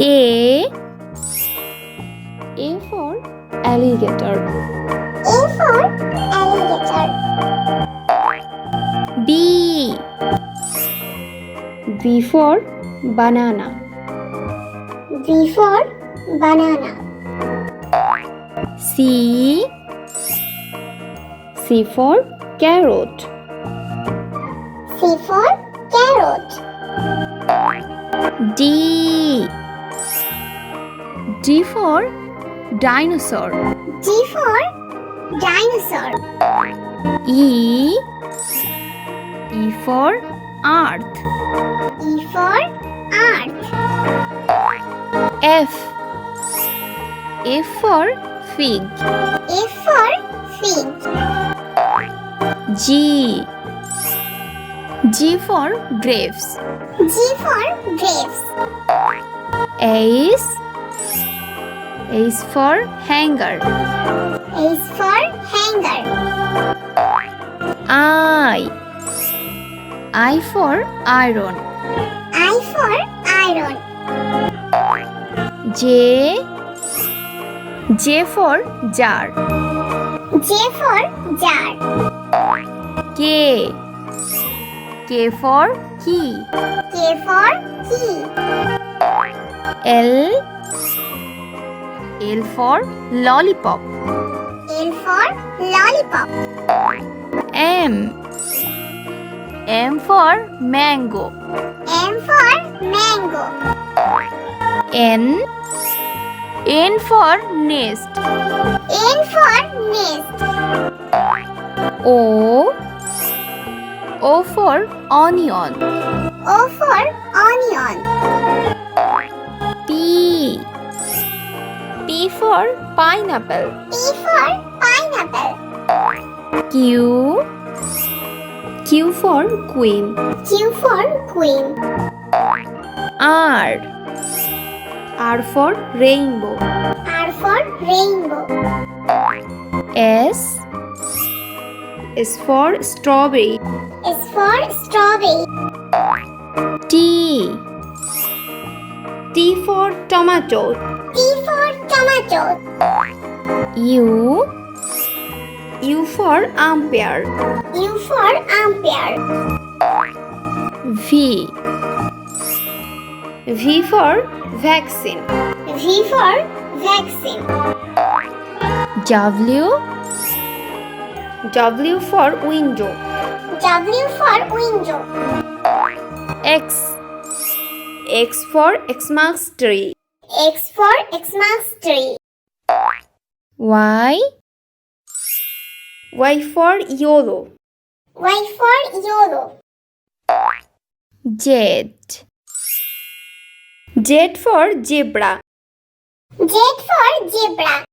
A for alligator. A for alligator. B for banana. B for banana. C for carrot. C for carrot. D for dinosaur. D for dinosaur. E for earth. E for earth. F for fig. F for fig. G for grapes. G for grapes. H for hanger. H for hanger. I for iron. I for iron. J for jar. J for jar. K for key. K for key. L for lollipop. L for lollipop. M for mango. M for mango. N for nest. N for nest. O for onion. O for onion. P for pineapple. P for pineapple. Q for queen. Q for queen. R for rainbow. R for rainbow. S for strawberry. S for strawberry. T for tomato. T for tomato. U for umpire. U for umpire. V for vaccine. V for vaccine. W for window. W for window. X for Xmas tree. X for Xmas tree. Y for yellow. Y for yellow. Z for zebra. Z for zebra.